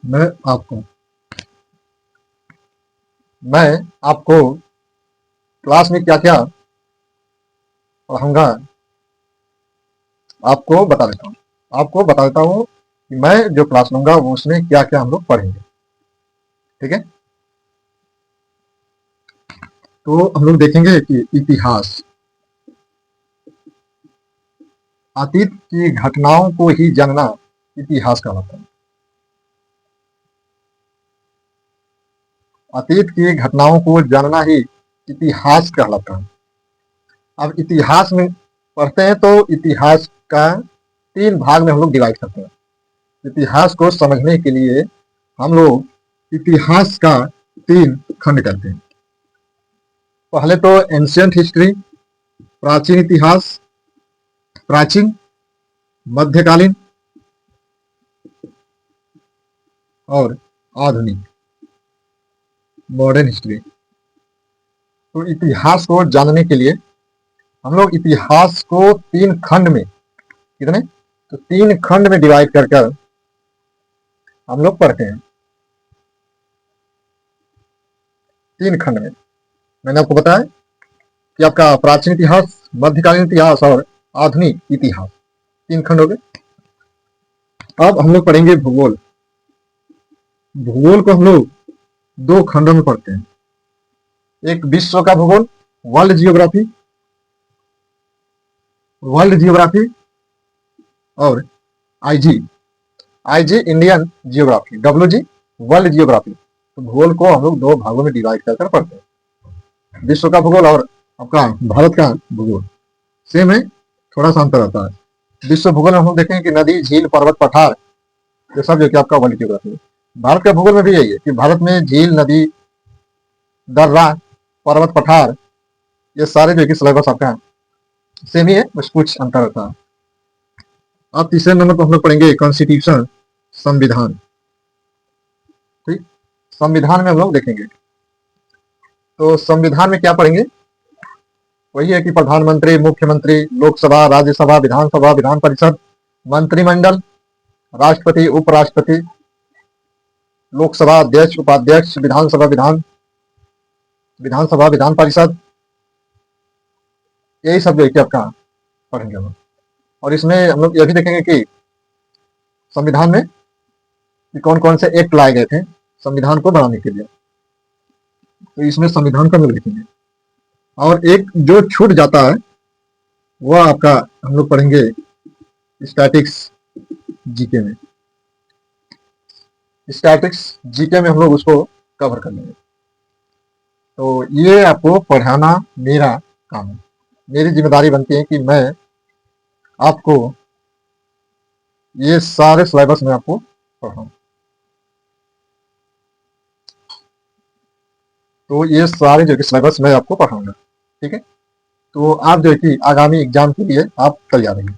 मैं आपको मैं आपको क्लास में क्या क्या पढ़ाऊंगा आपको बता देता हूँ कि मैं जो क्लास लूंगा वो उसमें क्या क्या हम लोग पढ़ेंगे। ठीक है, तो हम लोग देखेंगे कि इतिहास, अतीत की घटनाओं को ही जानना इतिहास कहलाता है। अतीत की घटनाओं को जानना ही इतिहास कहलाता है। अब इतिहास में पढ़ते हैं तो इतिहास का 3 भाग में हम लोग डिवाइड करते हैं। इतिहास को समझने के लिए हम लोग इतिहास का 3 खंड करते हैं। पहले तो एंशियंट हिस्ट्री, प्राचीन इतिहास, प्राचीन, मध्यकालीन और आधुनिक, मॉडर्न हिस्ट्री। तो इतिहास को जानने के लिए हम लोग इतिहास को 3 खंड में, कितने, तो 3 खंड में डिवाइड कर कर हम लोग पढ़ते हैं। 3 खंड में मैंने आपको बताया कि आपका प्राचीन इतिहास, मध्यकालीन इतिहास और आधुनिक इतिहास, 3 खंड हो गए। अब हम लोग पढ़ेंगे भूगोल। भूगोल को हम लोग 2 खंडों में पढ़ते हैं। एक विश्व का भूगोल, वर्ल्ड जियोग्राफी, और IG, Indian geography, WG world geography. तो भूगोल को हम लोग 2 भागों में डिवाइड कर पढ़ते हैं, विश्व का भूगोल और आपका भारत का भूगोल। सेम है, थोड़ा सा अंतर आता है। विश्व भूगोल में हम लोग देखेंगे कि नदी, झील, पर्वत, पठार, ये सब जो कि आपका वर्ल्ड जियोग्राफी है। भारत का भूगोल में भी यही है कि भारत में झील, नदी, दर्रा, पर्वत, पठार, ये सारे जो कि सिलेबस आपका सेम ही है, बस कुछ अंतर होता है। अब तीसरे नंबर पर हम लोग पढ़ेंगे कॉन्स्टिट्यूशन, संविधान। ठीक, संविधान में हम लोग देखेंगे तो संविधान में क्या पढ़ेंगे, वही है कि प्रधानमंत्री, मुख्यमंत्री, लोकसभा, राज्यसभा, विधानसभा, विधान परिषद, मंत्रिमंडल, राष्ट्रपति, उपराष्ट्रपति, लोकसभा अध्यक्ष, उपाध्यक्ष, विधानसभा, विधान परिषद, यही सब जो है कि आपका पढ़ेंगे हम लोग। और इसमें हम लोग यह भी देखेंगे कि संविधान में कि कौन कौन से एक्ट लाए गए थे संविधान को बनाने के लिए, तो इसमें संविधान का हम लोग देखेंगे। और एक जो छूट जाता है वह आपका हम लोग पढ़ेंगे स्टैटिक्स जीके में। स्टैटिक्स जीके में हम लोग उसको कवर कर लेंगे। तो ये आपको पढ़ाना मेरा काम है, मेरी जिम्मेदारी बनती है कि मैं आपको ये सारे सिलेबस में आपको पढ़ाऊं। तो ये सारे जो कि सिलेबस मैं आपको पढ़ाऊंगा। ठीक है, तो आप जो है कि आगामी एग्जाम के लिए आप तैयार रहिए।